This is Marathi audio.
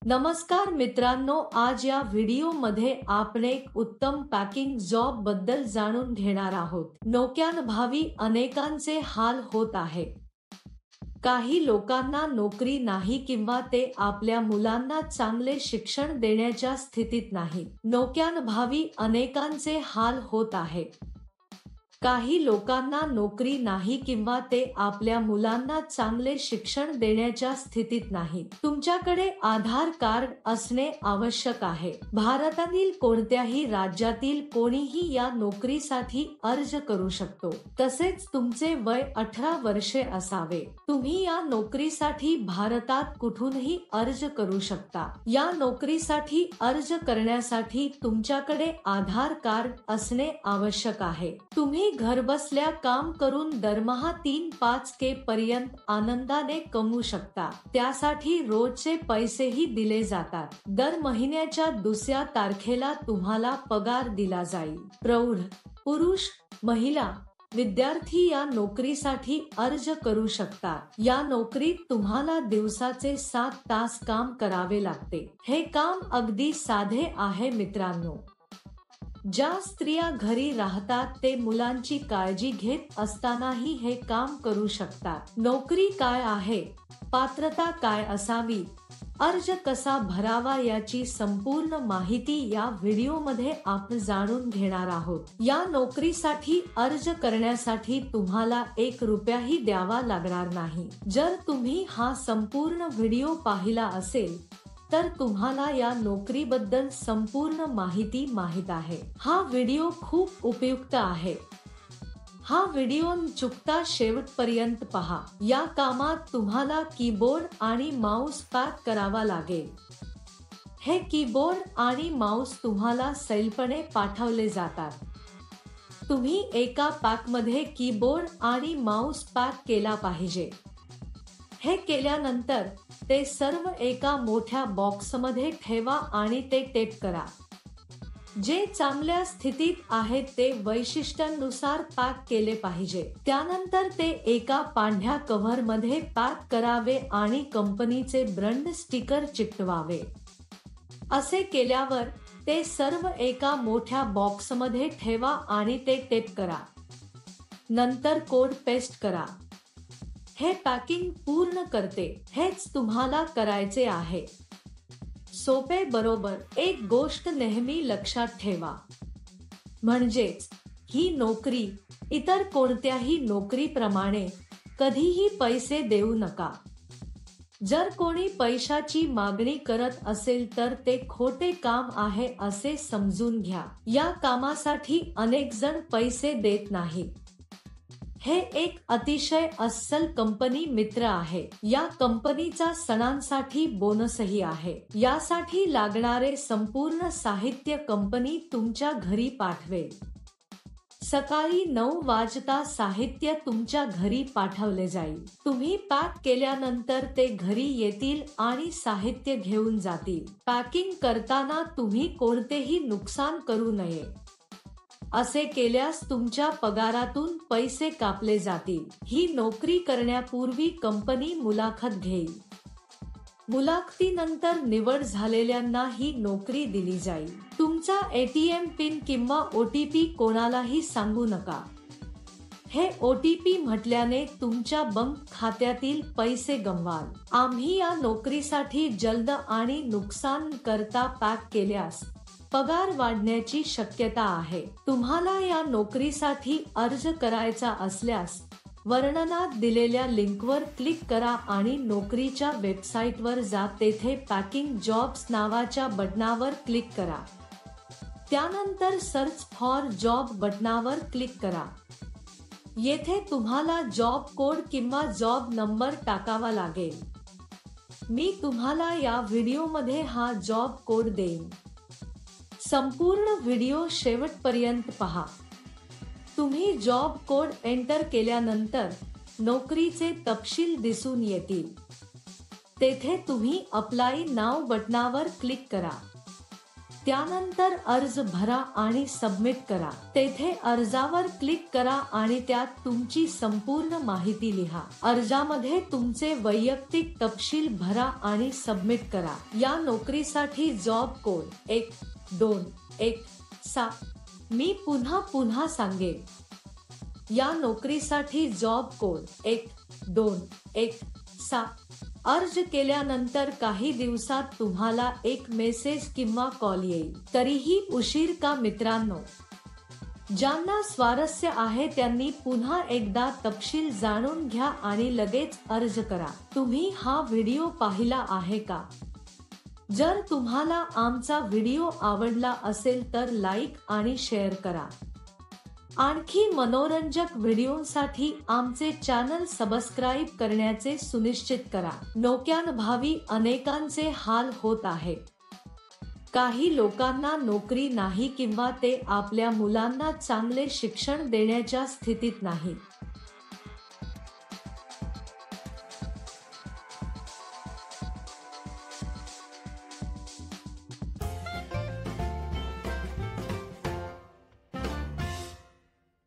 नमस्कार मित्रांनो, आज या व्हिडिओमध्ये आपण एक उत्तम पॅकिंग जॉब बद्दल जाणून घेणार आहोत. नोकऱ्यांअभावी अनेकांचे हाल होत आहे. काही लोकांना नोकरी नाही किंवा ते आपल्या मुलांना चांगले शिक्षण देण्याच्या स्थितीत नाही. नोकऱ्यांअभावी अनेकांचे हाल होत आहे. काही लोकांना नोकरी नाही किंवा ते आपल्या मुलांना चांगले शिक्षण देण्याच्या स्थितीत नाही. तुमच्याकडे आधार कार्ड असणे आवश्यक आहे. भारतातील कोणत्याही राज्यातील कोणीही या नोकरीसाठी अर्ज करू शकतो. तसेच तुमचे वय 18 वर्षे असावे. तुम्ही या नोकरीसाठी भारतात कुठूनही अर्ज करू शकता. या नोकरीसाठी अर्ज करण्यासाठी तुमच्याकडे आधार कार्ड असणे आवश्यक आहे. तुम्ही घरबसल्या काम करून दरमहा 3-5K पर्यंत आनंदाने कमवू शकता. त्यासाठी रोजचे पैसेही दिले जातात. दर महिन्याच्या दुसऱ्या तारखेला तुम्हाला पगार दिला जाईल. प्रौढ, पुरुष, महिला, विद्यार्थी या नोकरीसाठी अर्ज करू शकतात. या नोकरीत तुम्हाला दिवसाचे 7 तास काम करावे लागते. हे काम अगदी साधे आहे मित्रांनो. ज्या स्त्रिया घरी राहतात ते मुलांची काळजी घेत असतानाही हे काम करू शकतात. नोकरी काय आहे, पात्रता काय असावी, अर्ज कसा भरावा याची संपूर्ण माहिती या व्हिडिओमध्ये आपण जाणून घेणार आहोत. या नोकरीसाठी अर्ज करण्यासाठी तुम्हाला 1 रुपयाही द्यावा लागणार नाही. जर तुम्ही हा संपूर्ण व्हिडिओ पाहिला असेल तर तुम्हाला या नोकरीबद्दल संपूर्ण माहिती माहित आहे. हा व्हिडिओ खूप उपयुक्त आहे. हा व्हिडिओ न चुकता शेवटपर्यंत पहा. या कामात तुम्हाला कीबोर्ड आणि माउस पॅक करावा लागेल. हे कीबोर्ड आणि माउस तुम्हाला सैलपणे पाठवले जातात. तुम्ही एका पॅकमध्ये कीबोर्ड आणि माउस पॅक केला पाहिजे. हे केल्यानंतर ते सर्व एका मोठ्या बॉक्समध्ये ठेवा आणि ते टेप करा. जे चांगल्या स्थितीत आहेत ते वैशिष्ट्यांनुसार पॅक केले पाहिजे. त्यानंतर ते एका पांढऱ्या कव्हरमध्ये पॅक करावे आणि कंपनीचे ब्रँड स्टिकर चिकटवावे. असे केल्यावर ते सर्व एका मोठ्या बॉक्समध्ये ठेवा आणि ते टेप करा. नंतर कोड पेस्ट करा. हे पॅकिंग पूर्ण करते. हेच तुम्हाला करायचे आहे. सोपे बरोबर. एक गोष्ट नेहमी लक्षात ठेवा. म्हणजेच ही नोकरी इतर कोणत्याही नोकरीप्रमाणे कधीही पैसे देऊ नका. जर कोणी पैशाची मागणी करत असेल तर ते खोटे काम आहे असे समजून घ्या. या कामासाठी अनेक जण पैसे देत नाहीत. हे एक अतिशय अस्सल कंपनी मित्र आहे. या कंपनीचा सणांसाठी बोनसही आहे. यासाठी लागणारे संपूर्ण साहित्य कंपनी तुमच्या घरी पाठवेल. सकाळी 9 वाजता साहित्य तुमच्या घरी पाठवले जाईल. तुम्ही पॅक केल्यानंतर ते घरी येतील आणि साहित्य घेऊन जातील. पॅकिंग करताना तुम्ही कोणतेही नुकसान करू नये. असे केल्यास तुमच्या पगारातून पैसे कापले जातील. ही नोकरी करण्यापूर्वी कंपनी मुलाखत घेईल. मुलाखतीनंतर निवड झालेल्यांना ही नोकरी दिली जाईल. तुमचा ATM पिन किंवा OTP कोणालाही सांगू नका. हे OTP म्हटल्याने तुमच्या बँक खात्यातील पैसे गमवाल. आम्ही या नोकरीसाठी जलद आणि नुकसान करता पॅक केल्यास पगार वाढण्याची शक्यता आहे. तुम्हाला या नोकरीसाठी अर्ज करायचा असल्यास वर्णनात दिलेल्या लिंकवर क्लिक करा आणि नोकरीच्या वेबसाईटवर जा. तेथे पॅकिंग जॉब्स नावाच्या बटनावर क्लिक करा. त्यानंतर सर्च फॉर जॉब बटनावर क्लिक करा. येथे तुम्हाला जॉब कोड किंवा जॉब नंबर टाकावा लागेल. मी तुम्हाला या व्हिडिओमध्ये हा जॉब कोड देईन. संपूर्ण व्हिडिओ शेवटपर्यंत पहा. तुम्ही जॉब कोड एंटर केल्यानंतर नोकरीचे तपशील दिसून येतील. तेथे तुम्ही अप्लाय नाव बटनावर क्लिक करा. त्यानंतर अर्ज भरा आणि सबमिट करा. तेथे अर्जावर क्लिक करा आणि त्यात तुमची संपूर्ण माहिती लिहा. अर्जामध्ये तुमचे वैयक्तिक तपशील भरा आणि सबमिट करा. या नोकरीसाठी जॉब कोड 1217. मी पुन्हा सांगेन. या नोकरीसाठी जॉब कोड 1217. अर्ज केल्यानंतर काही दिवसात तुम्हाला एक मेसेज किंवा कॉल येईल. तरीही उशीर का मित्रांनो? ज्यांना स्वारस्य आहे त्यांनी पुन्हा एकदा तपशील जाणून घ्या आणि लगेच अर्ज करा. तुम्ही हा व्हिडिओ पाहिला आहे का? जर तुम्हाला आमचा व्हिडिओ आवडला असेल तर लाईक आणि शेअर करा. आणखी मनोरंजक व्हिडिओसाठी आमचे चॅनल सबस्क्राईब करण्याचे सुनिश्चित करा. नोकऱ्याअभावी अनेकांचे हाल होत आहेत. काही लोकांना नोकरी नाही किंवा ते आपल्या मुलांना चांगले शिक्षण देण्याच्या स्थितीत नाही.